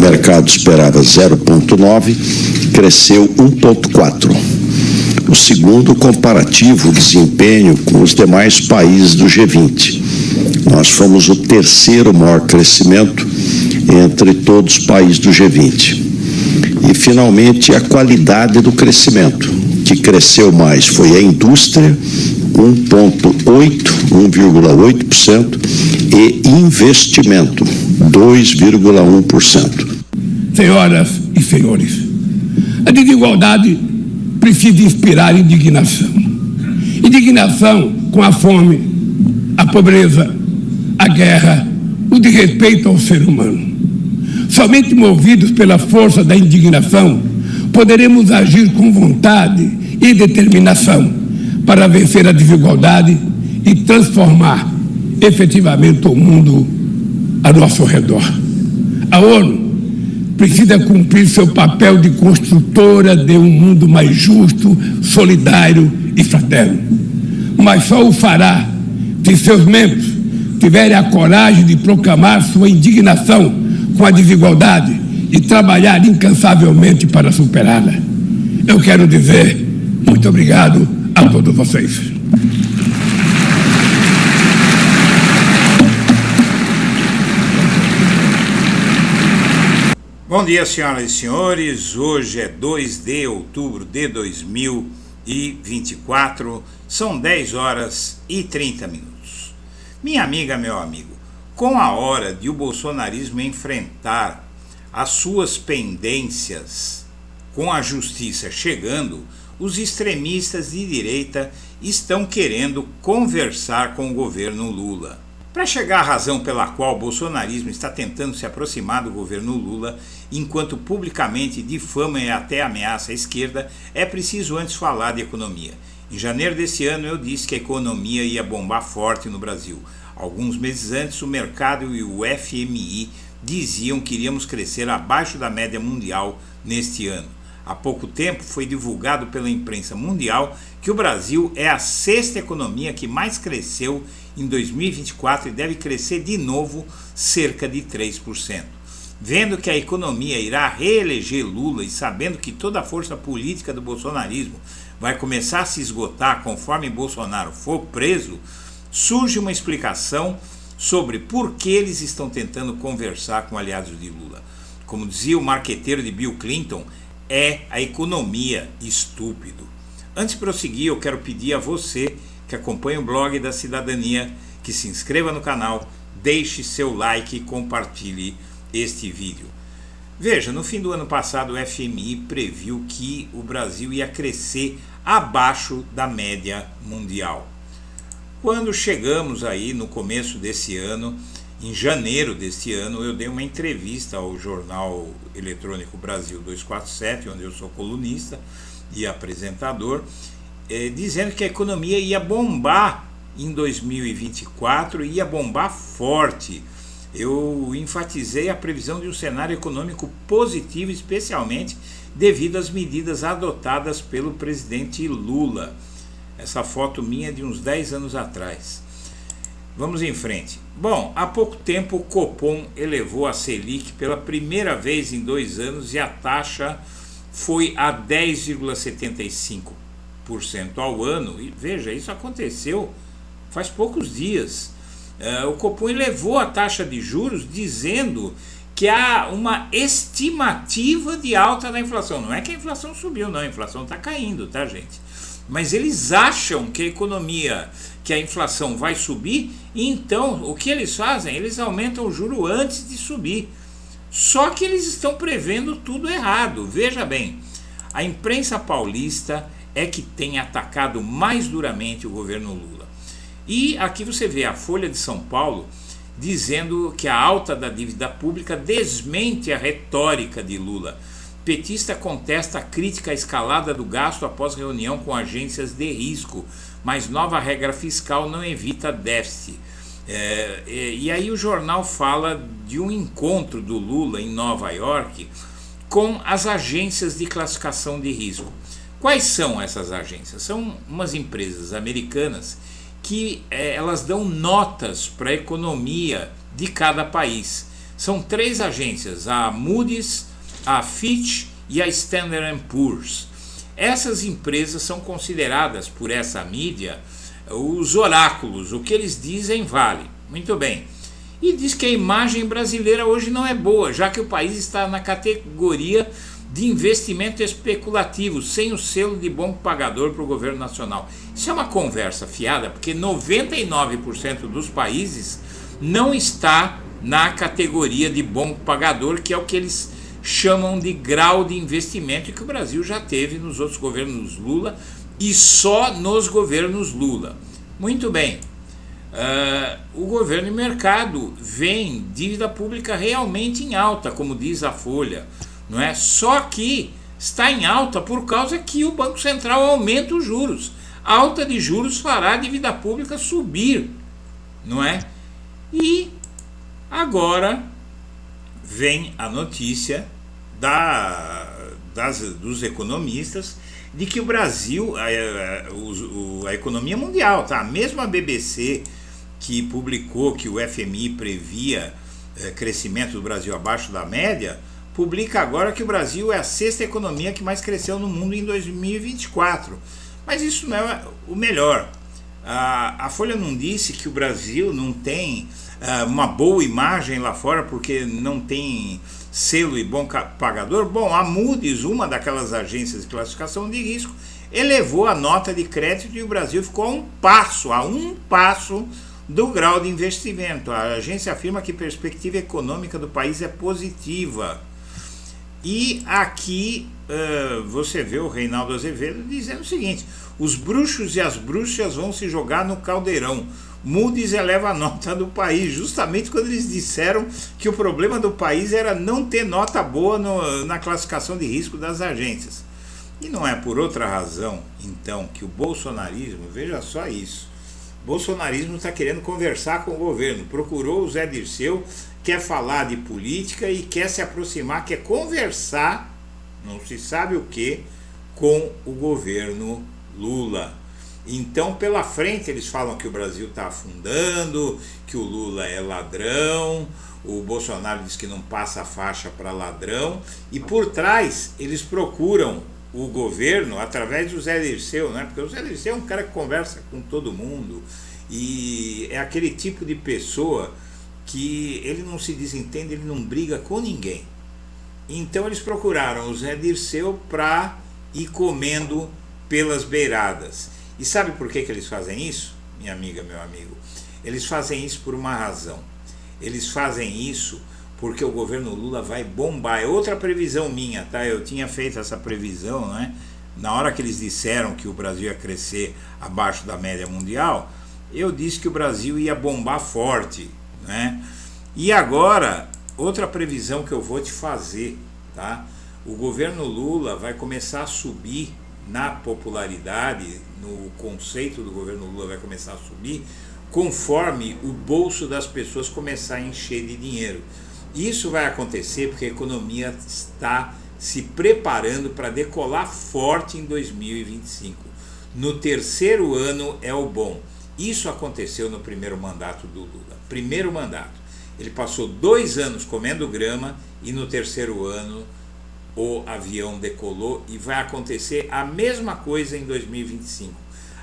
mercado esperava 0,9, cresceu 1,4. O segundo, comparativo o desempenho com os demais países do G20. Nós fomos o terceiro maior crescimento entre todos os países do G20. E, finalmente, a qualidade do crescimento, que cresceu mais, foi a indústria, 1,8%, e investimento, 2,1%. Senhoras e senhores, a desigualdade precisa inspirar indignação. Indignação com a fome, a pobreza, a guerra, o desrespeito ao ser humano. Somente movidos pela força da indignação, poderemos agir com vontade e determinação para vencer a desigualdade e transformar efetivamente o mundo a nosso redor. A ONU precisa cumprir seu papel de construtora de um mundo mais justo, solidário e fraterno. Mas só o fará se seus membros tiverem a coragem de proclamar sua indignação com a desigualdade e trabalhar incansavelmente para superá-la. Eu quero dizer muito obrigado a todos vocês. Bom dia, senhoras e senhores. Hoje é 2 de outubro de 2024. São 10 horas e 30 minutos. Minha amiga, meu amigo, com a hora de o bolsonarismo enfrentar as suas pendências com a justiça chegando, os extremistas de direita estão querendo conversar com o governo Lula. Para chegar à razão pela qual o bolsonarismo está tentando se aproximar do governo Lula, enquanto publicamente difama e até ameaça a esquerda, é preciso antes falar de economia. Em janeiro desse ano eu disse que a economia ia bombar forte no Brasil. Alguns meses antes, o mercado e o FMI diziam que iríamos crescer abaixo da média mundial neste ano. Há pouco tempo foi divulgado pela imprensa mundial que o Brasil é a sexta economia que mais cresceu em 2024 e deve crescer de novo cerca de 3%. Vendo que a economia irá reeleger Lula e sabendo que toda a força política do bolsonarismo vai começar a se esgotar conforme Bolsonaro for preso, surge uma explicação sobre por que eles estão tentando conversar com aliados de Lula. Como dizia o marqueteiro de Bill Clinton, é a economia, estúpido. Antes de prosseguir, eu quero pedir a você que acompanha o blog da cidadania, que se inscreva no canal, deixe seu like e compartilhe este vídeo. Veja, no fim do ano passado o FMI previu que o Brasil ia crescer abaixo da média mundial. Quando chegamos aí no começo desse ano, em janeiro deste ano, eu dei uma entrevista ao jornal eletrônico Brasil 247, onde eu sou colunista e apresentador, dizendo que a economia ia bombar em 2024, ia bombar forte. Eu enfatizei a previsão de um cenário econômico positivo, especialmente devido às medidas adotadas pelo presidente Lula. Essa foto minha é de uns 10 anos atrás. Vamos em frente. Bom, há pouco tempo o Copom elevou a Selic pela primeira vez em 2 anos e a taxa foi a 10,75% ao ano. E veja, isso aconteceu faz poucos dias. O Copom elevou a taxa de juros dizendo que há uma estimativa de alta da inflação. Não é que a inflação subiu, não, a inflação está caindo, tá, gente? Mas eles acham que a economia, que a inflação vai subir, e então o que eles fazem? Eles aumentam o juro antes de subir. Só que eles estão prevendo tudo errado. Veja bem, a imprensa paulista é que tem atacado mais duramente o governo Lula. E aqui você vê a Folha de São Paulo dizendo que a alta da dívida pública desmente a retórica de Lula. Petista contesta a crítica à escalada do gasto após reunião com agências de risco, mas nova regra fiscal não evita déficit. E aí o jornal fala de um encontro do Lula em Nova York com as agências de classificação de risco. Quais são essas agências? São umas empresas americanas que elas dão notas para a economia de cada país. São 3 agências, a Moody's, a Fitch e a Standard & Poor's. Essas empresas são consideradas por essa mídia os oráculos, o que eles dizem vale. Muito bem. E diz que a imagem brasileira hoje não é boa, já que o país está na categoria de investimento especulativo, sem o selo de bom pagador para o governo nacional. Isso é uma conversa fiada, porque 99% dos países não está na categoria de bom pagador, que é o que eles chamam de grau de investimento, e que o Brasil já teve nos outros governos Lula e só nos governos Lula. Muito bem. O governo e mercado veem dívida pública realmente em alta, como diz a Folha, não é? Só que está em alta por causa que o Banco Central aumenta os juros. A alta de juros fará a dívida pública subir, não é? E agora vem a notícia dos economistas de que o Brasil, a economia mundial, tá? Mesmo a BBC, que publicou que o FMI previa crescimento do Brasil abaixo da média, publica agora que o Brasil é a 6ª economia que mais cresceu no mundo em 2024. Mas isso não é o melhor. A Folha não disse que o Brasil não tem uma boa imagem lá fora porque não tem selo e bom pagador? Bom, a Moody's, uma daquelas agências de classificação de risco, elevou a nota de crédito e o Brasil ficou a um passo do grau de investimento. A agência afirma que a perspectiva econômica do país é positiva. E aqui você vê o Reinaldo Azevedo dizendo o seguinte: os bruxos e as bruxas vão se jogar no caldeirão. Moody's eleva a nota do país, justamente quando eles disseram que o problema do país era não ter nota boa na classificação de risco das agências. E não é por outra razão, então, que o bolsonarismo, veja só isso, o bolsonarismo está querendo conversar com o governo, procurou o Zé Dirceu, quer falar de política e quer se aproximar, quer conversar, não se sabe o que, com o governo Lula. Então, pela frente, eles falam que o Brasil está afundando, que o Lula é ladrão, o Bolsonaro diz que não passa a faixa para ladrão, e por trás eles procuram o governo através do Zé Dirceu, né? Porque o Zé Dirceu é um cara que conversa com todo mundo e é aquele tipo de pessoa que ele não se desentende, ele não briga com ninguém. Então eles procuraram o Zé Dirceu para ir comendo pelas beiradas. E sabe por que eles fazem isso, minha amiga, meu amigo? Eles fazem isso por uma razão. Eles fazem isso porque o governo Lula vai bombar. É outra previsão minha, tá? Eu tinha feito essa previsão, né? Na hora que eles disseram que o Brasil ia crescer abaixo da média mundial, eu disse que o Brasil ia bombar forte, né? E agora, outra previsão que eu vou te fazer, tá? O governo Lula vai começar a subir na popularidade, no conceito do governo Lula vai começar a subir, conforme o bolso das pessoas começar a encher de dinheiro. Isso vai acontecer porque a economia está se preparando para decolar forte em 2025. No terceiro ano é o bom. Isso aconteceu no primeiro mandato do Lula. Primeiro mandato. Ele passou 2 anos comendo grama e no terceiro ano o avião decolou, e vai acontecer a mesma coisa em 2025.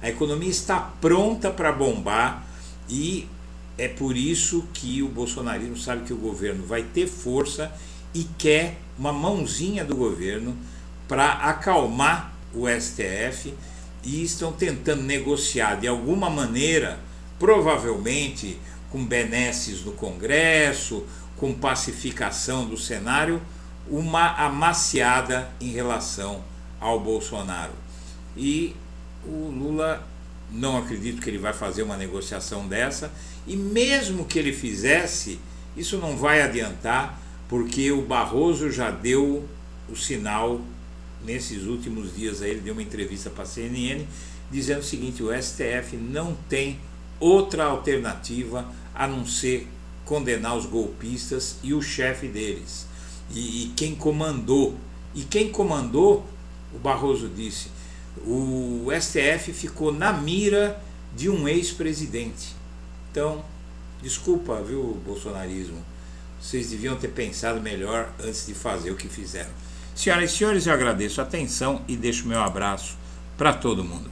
A economia está pronta para bombar e é por isso que o bolsonarismo sabe que o governo vai ter força e quer uma mãozinha do governo para acalmar o STF, e estão tentando negociar de alguma maneira, provavelmente com benesses no Congresso, com pacificação do cenário, uma amaciada em relação ao Bolsonaro. E o Lula, não acredito que ele vai fazer uma negociação dessa, e mesmo que ele fizesse, isso não vai adiantar, porque o Barroso já deu o sinal, nesses últimos dias aí, ele deu uma entrevista para a CNN, dizendo o seguinte: o STF não tem outra alternativa a não ser condenar os golpistas e o chefe deles. E quem comandou, o Barroso disse, o STF ficou na mira de um ex-presidente. Então, desculpa, viu, bolsonarismo, Vocês deviam ter pensado melhor antes de fazer o que fizeram. Senhoras e senhores, eu agradeço a atenção e deixo meu abraço para todo mundo.